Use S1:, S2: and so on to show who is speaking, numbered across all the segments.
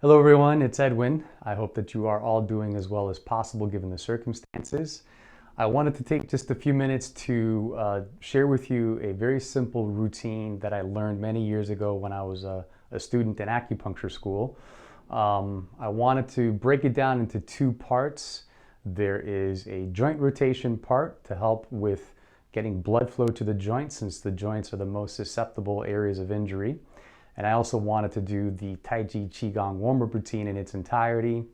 S1: Hello everyone, it's Edwin. I hope that you are all doing as well as possible given the circumstances. I wanted to take just a few minutes to share with you a very simple routine that I learned many years ago when I was a student in acupuncture school. I wanted to break it down into two parts. There is a joint rotation part to help with getting blood flow to the joints, since the joints are the most susceptible areas of injury. And I also wanted to do the Tai Chi QiGong warm-up routine in its entirety.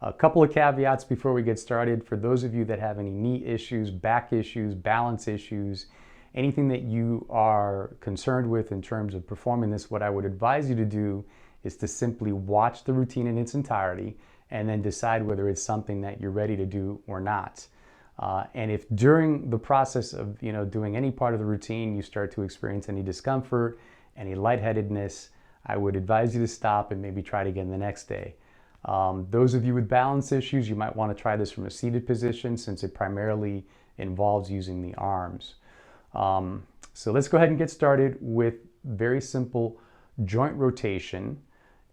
S1: A couple of caveats before we get started. For those of you that have any knee issues, back issues, balance issues, anything that you are concerned with in terms of performing this, what I would advise you to do is to simply watch the routine in its entirety and then decide whether it's something that you're ready to do or not. And if during the process of doing any part of the routine you start to experience any discomfort, any lightheadedness, I would advise you to stop and maybe try it again the next day. Those of you with balance issues, you might want to try this from a seated position since it primarily involves using the arms. So let's go ahead and get started with very simple joint rotation,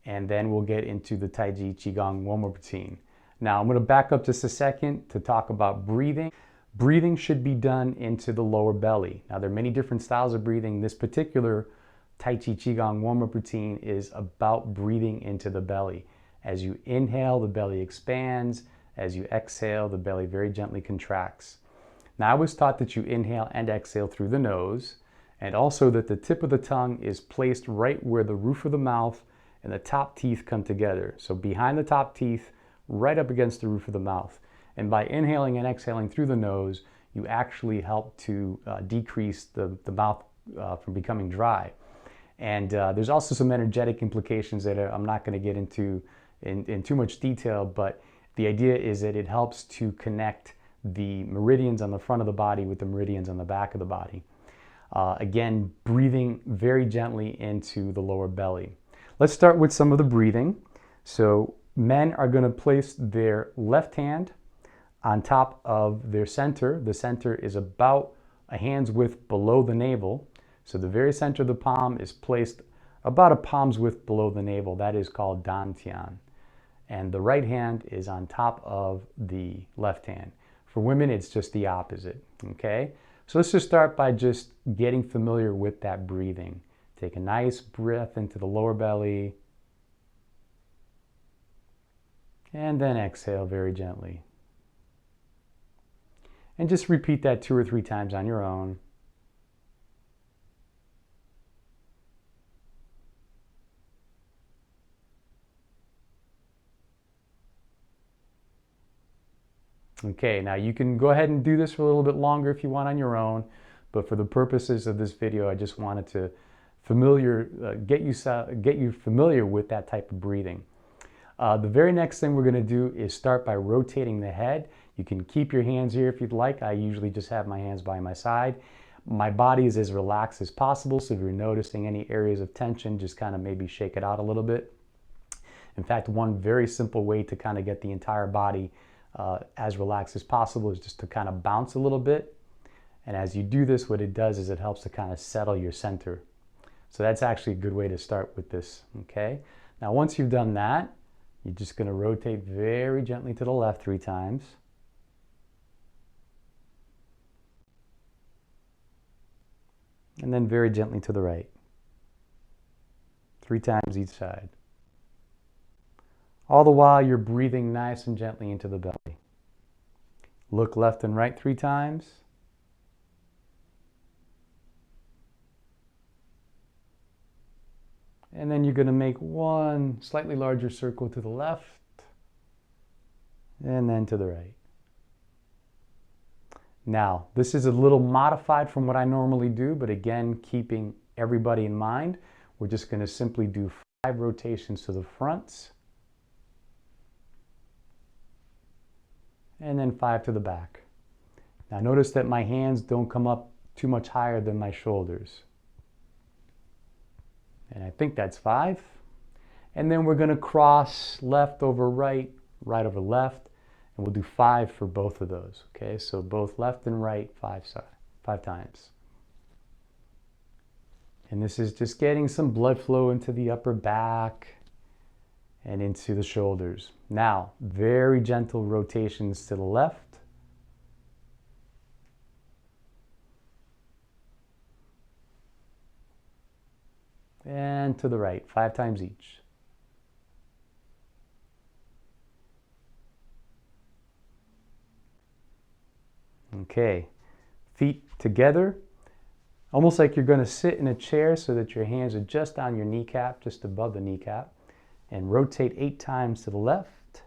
S1: and then we'll get into the Tai Chi QiGong warm-up routine. Now I'm going to back up just a second to talk about breathing. Breathing should be done into the lower belly. Now there are many different styles of breathing. This particular Tai Chi QiGong warm-up routine is about breathing into the belly. As you inhale, the belly expands. As you exhale, the belly very gently contracts. Now I was taught that you inhale and exhale through the nose, and also that the tip of the tongue is placed right where the roof of the mouth and the top teeth come together. So behind the top teeth, right up against the roof of the mouth. And by inhaling and exhaling through the nose, you actually help to decrease the mouth from becoming dry. And there's also some energetic implications that I'm not going to get into in too much detail, but the idea is that it helps to connect the meridians on the front of the body with the meridians on the back of the body. Again, breathing very gently into the lower belly. Let's start with some of the breathing. So men are going to place their left hand on top of their center. The center is about a hand's width below the navel. So the very center of the palm is placed about a palm's width below the navel. That is called dantian. And the right hand is on top of the left hand. For women, it's just the opposite, okay? So let's just start by just getting familiar with that breathing. Take a nice breath into the lower belly. And then exhale very gently. And just repeat that 2 or 3 times on your own. Okay, now you can go ahead and do this for a little bit longer if you want on your own, but for the purposes of this video, I just wanted to get you familiar with that type of breathing. The very next thing we're going to do is start by rotating the head. You can keep your hands here if you'd like. I usually just have my hands by my side. My body is as relaxed as possible, so if you're noticing any areas of tension, just kind of maybe shake it out a little bit. In fact, one very simple way to kind of get the entire body as relaxed as possible is just to kind of bounce a little bit. And as you do this, what it does is it helps to kind of settle your center. So that's actually a good way to start with this, okay? Now once you've done that, you're just going to rotate very gently to the left 3 times. And then very gently to the right. 3 times each side. All the while you're breathing nice and gently into the belly. Look left and right 3 times. And then you're going to make one slightly larger circle to the left and then to the right. Now, this is a little modified from what I normally do, but again, keeping everybody in mind, we're just going to simply do 5 rotations to the front and then 5 to the back. Now notice that my hands don't come up too much higher than my shoulders. And I think that's 5. And then we're going to cross left over right, right over left, and we'll do 5 for both of those. Okay, so both left and right 5 times. And this is just getting some blood flow into the upper back and into the shoulders. Now, very gentle rotations to the left. And to the right, 5 times each. Okay, feet together, almost like you're going to sit in a chair so that your hands are just on your kneecap, just above the kneecap, and rotate 8 times to the left.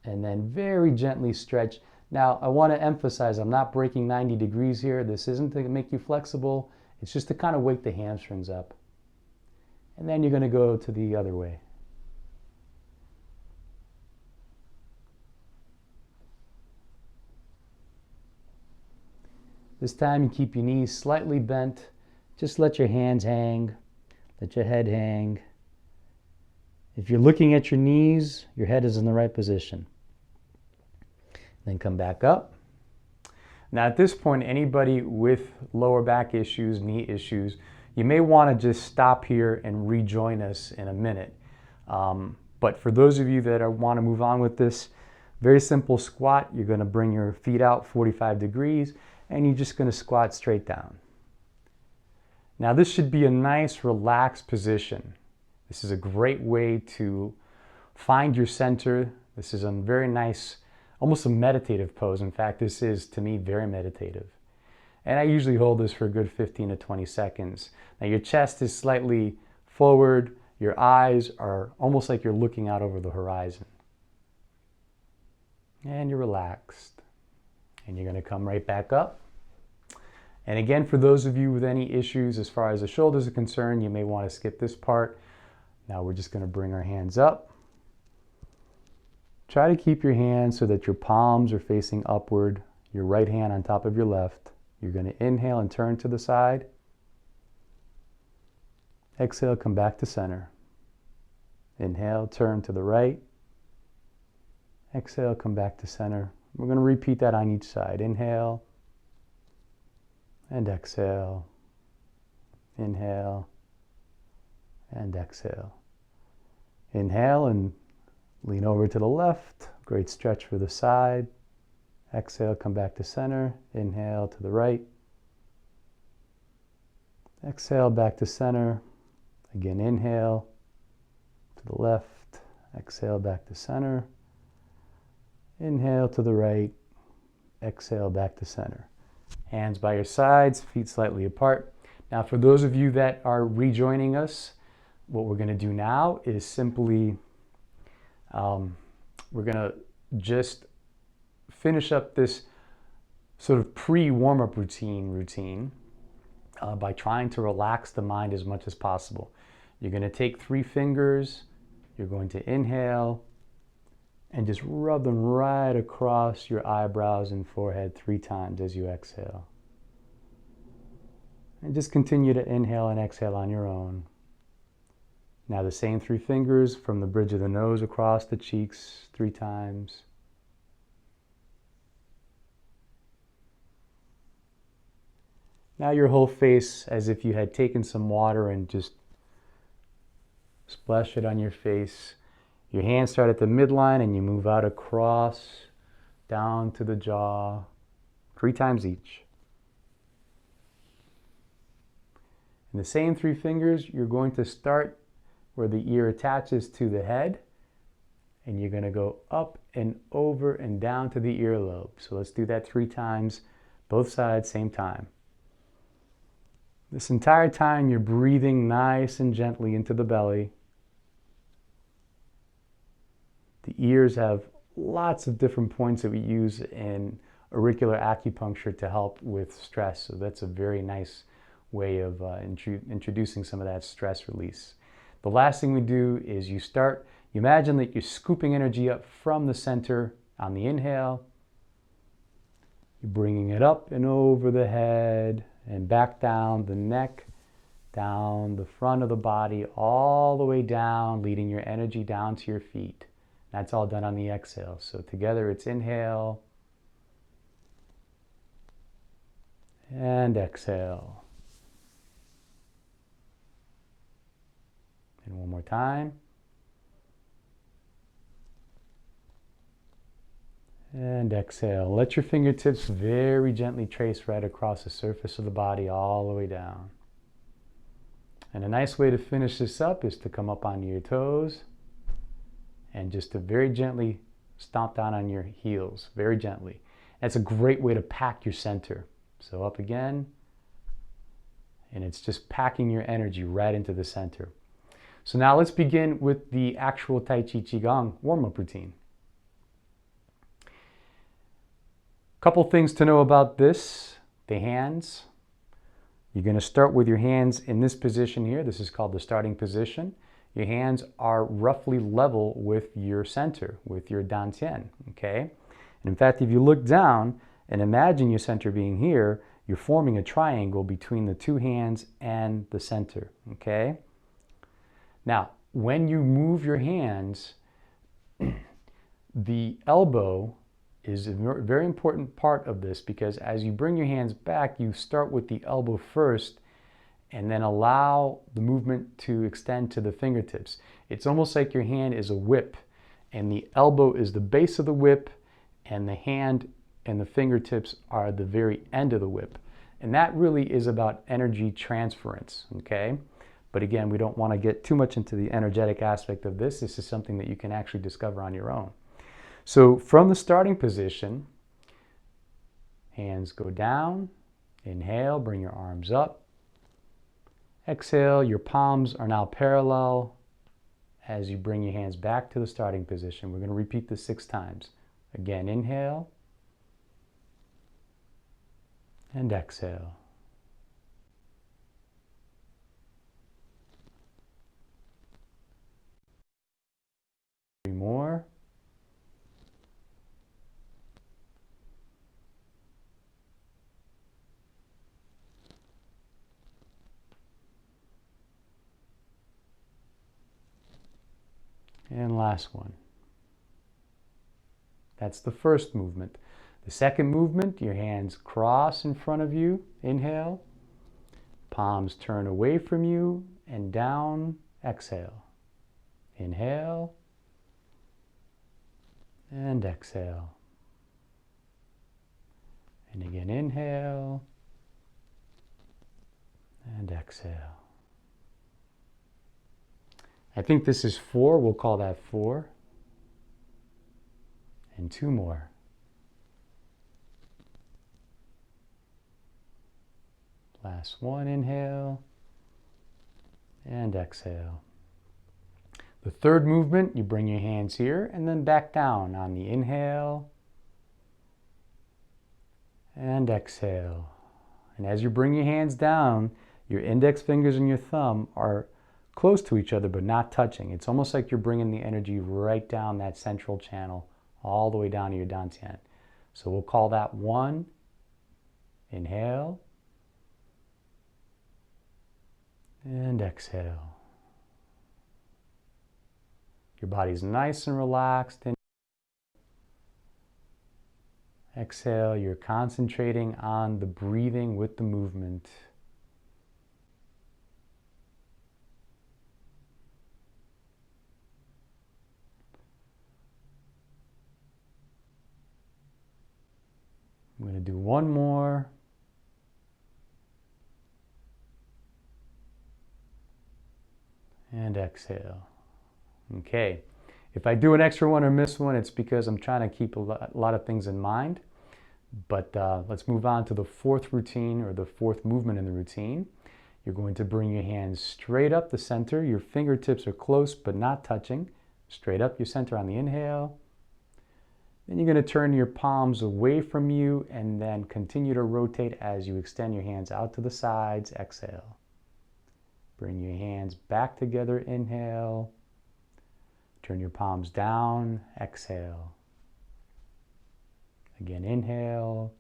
S1: And then very gently stretch. Now, I want to emphasize, I'm not breaking 90 degrees here. This isn't to make you flexible. It's just to kind of wake the hamstrings up. And then you're going to go to the other way. This time you keep your knees slightly bent. Just let your hands hang. Let your head hang. If you're looking at your knees, your head is in the right position. Then come back up. Now at this point, anybody with lower back issues, knee issues, you may want to just stop here and rejoin us in a minute. But for those of you that want to move on with this, very simple squat. You're going to bring your feet out 45 degrees and you're just going to squat straight down. Now this should be a nice relaxed position. This is a great way to find your center. This is a very nice, almost a meditative pose. In fact, this is, to me, very meditative. And I usually hold this for a good 15 to 20 seconds. Now your chest is slightly forward. Your eyes are almost like you're looking out over the horizon. And you're relaxed. And you're going to come right back up. And again, for those of you with any issues as far as the shoulders are concerned, you may want to skip this part. Now we're just going to bring our hands up. Try to keep your hands so that your palms are facing upward, your right hand on top of your left. You're going to inhale and turn to the side. Exhale, come back to center. Inhale, turn to the right. Exhale, come back to center. We're going to repeat that on each side. Inhale and exhale. Inhale and exhale. Inhale and lean over to the left. Great stretch for the side. Exhale, come back to center. Inhale to the right. Exhale, back to center. Again, inhale to the left. Exhale, back to center. Inhale to the right. Exhale, back to center. Hands by your sides, feet slightly apart. Now, for those of you that are rejoining us, what we're going to do now is simply, we're going to just finish up this sort of pre-warm-up routine by trying to relax the mind as much as possible. You're going to take 3 fingers, you're going to inhale, and just rub them right across your eyebrows and forehead 3 times as you exhale. And just continue to inhale and exhale on your own. Now the same 3 fingers from the bridge of the nose across the cheeks 3 times. Now your whole face as if you had taken some water and just splash it on your face. Your hands start at the midline and you move out across, down to the jaw, 3 times each. And the same 3 fingers, you're going to start where the ear attaches to the head, and you're going to go up and over and down to the earlobe. So let's do that 3 times, both sides, same time. This entire time, you're breathing nice and gently into the belly. The ears have lots of different points that we use in auricular acupuncture to help with stress. So that's a very nice way of introducing some of that stress release. The last thing we do is you imagine that you're scooping energy up from the center on the inhale. You're bringing it up and over the head and back down the neck, down the front of the body, all the way down, leading your energy down to your feet. That's all done on the exhale. So together it's inhale and exhale. And one more time. And exhale. Let your fingertips very gently trace right across the surface of the body all the way down. And a nice way to finish this up is to come up onto your toes and just to very gently stomp down on your heels, very gently. That's a great way to pack your center. So up again, and it's just packing your energy right into the center. So now let's begin with the actual Tai Chi QiGong warm-up routine. Couple things to know about this, the hands. You're going to start with your hands in this position here. This is called the starting position. Your hands are roughly level with your center, with your dantian, okay? And in fact, if you look down and imagine your center being here, you're forming a triangle between the two hands and the center, okay? Now, when you move your hands, the elbow is a very important part of this, because as you bring your hands back, you start with the elbow first and then allow the movement to extend to the fingertips. It's almost like your hand is a whip and the elbow is the base of the whip and the hand and the fingertips are the very end of the whip. And that really is about energy transference, okay? But again, we don't want to get too much into the energetic aspect of this. This is something that you can actually discover on your own. So from the starting position, hands go down, inhale, bring your arms up. Exhale, your palms are now parallel as you bring your hands back to the starting position. We're going to repeat this 6 times. Again, inhale and exhale. 3 more. And last one. That's the first movement. The second movement, your hands cross in front of you. Inhale. Palms turn away from you and down. Exhale. Inhale. And exhale. And again, inhale. And exhale. I think this is 4. We'll call that 4. And 2 more. Last one, inhale. And exhale. The third movement, you bring your hands here and then back down on the inhale. And exhale. And as you bring your hands down, your index fingers and your thumb are close to each other but not touching. It's almost like you're bringing the energy right down that central channel all the way down to your dantian. So we'll call that 1. Inhale. And exhale. Your body's nice and relaxed. And exhale, you're concentrating on the breathing with the movement. I'm going to do one more. And exhale. Okay. If I do an extra one or miss one, it's because I'm trying to keep a lot of things in mind. But let's move on to the 4th routine, or the 4th movement in the routine. You're going to bring your hands straight up the center. Your fingertips are close but not touching. Straight up your center on the inhale. Then you're going to turn your palms away from you and then continue to rotate as you extend your hands out to the sides. Exhale. Bring your hands back together. Inhale. Turn your palms down. Exhale. Again, inhale.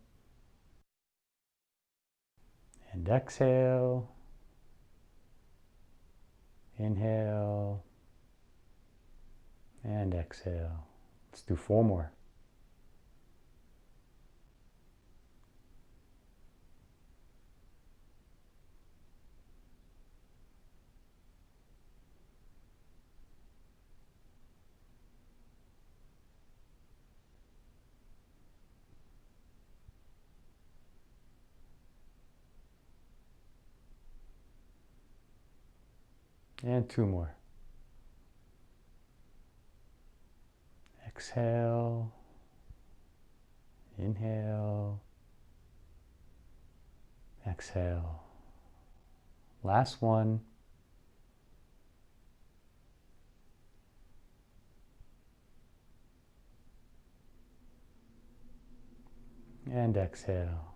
S1: And exhale. Inhale. And exhale. Let's do 4 more. And 2 more. Exhale. Inhale. Exhale. Last one. And exhale.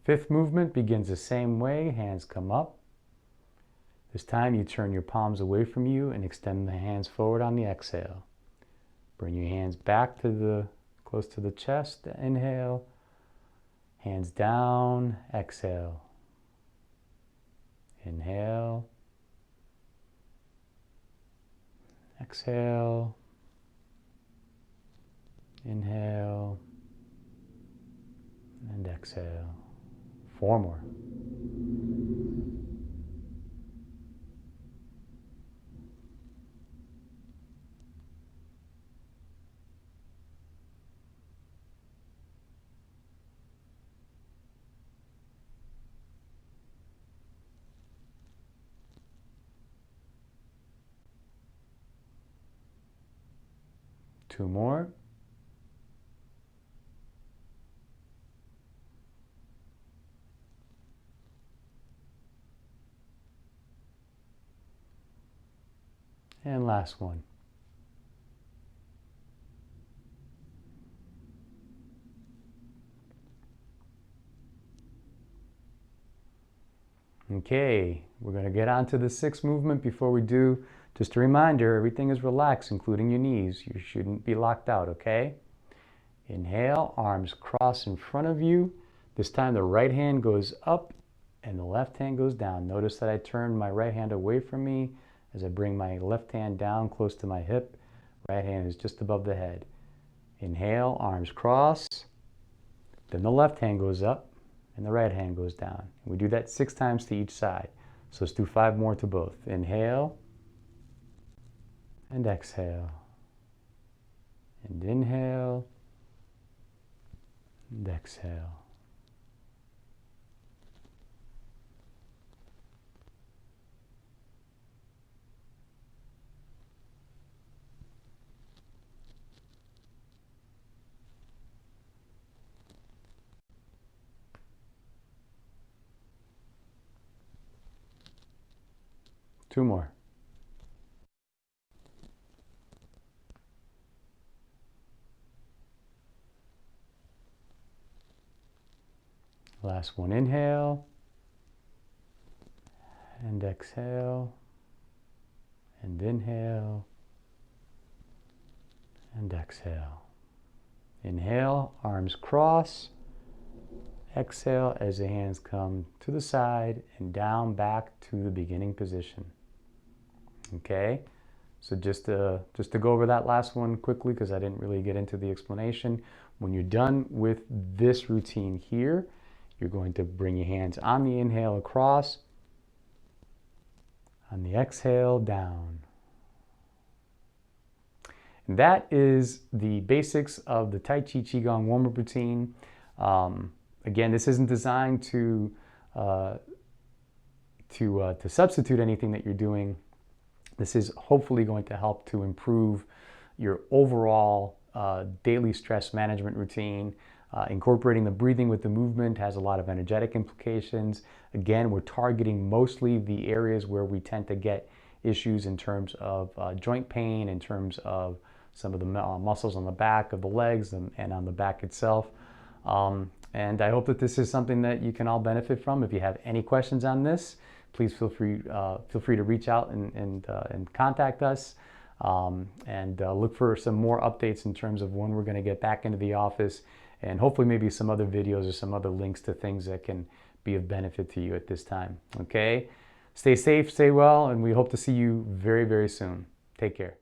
S1: 5th movement begins the same way. Hands come up. This time you turn your palms away from you and extend the hands forward on the exhale. Bring your hands back to close to the chest. Inhale. Hands down. Exhale. Inhale. Exhale. Inhale. And exhale. 4 more. Two more. And last one. Okay, we're going to get on to the 6th movement. Before we do, just a reminder, everything is relaxed, including your knees. You shouldn't be locked out, okay? Inhale, arms cross in front of you. This time the right hand goes up and the left hand goes down. Notice that I turn my right hand away from me as I bring my left hand down close to my hip. Right hand is just above the head. Inhale, arms cross. Then the left hand goes up and the right hand goes down. We do that 6 times to each side. So let's do 5 more to both. Inhale and exhale. And inhale and exhale. Two more. Last one, inhale and exhale and inhale and exhale. Inhale, arms cross. Exhale as the hands come to the side and down back to the beginning position. Okay, so just to go over that last one quickly because I didn't really get into the explanation. When you're done with this routine here, you're going to bring your hands on the inhale across, on the exhale down. And that is the basics of the Tai Chi QiGong warm-up routine. Again, this isn't designed to substitute anything that you're doing. This is hopefully going to help to improve your overall daily stress management routine. Incorporating the breathing with the movement has a lot of energetic implications. Again, we're targeting mostly the areas where we tend to get issues in terms of joint pain, in terms of some of the muscles on the back of the legs and on the back itself. And I hope that this is something that you can all benefit from. If you have any questions on this, please feel free to reach out and contact us. Look for some more updates in terms of when we're going to get back into the office, and hopefully maybe some other videos or some other links to things that can be of benefit to you at this time. Okay? Stay safe, stay well, and we hope to see you very, very soon. Take care.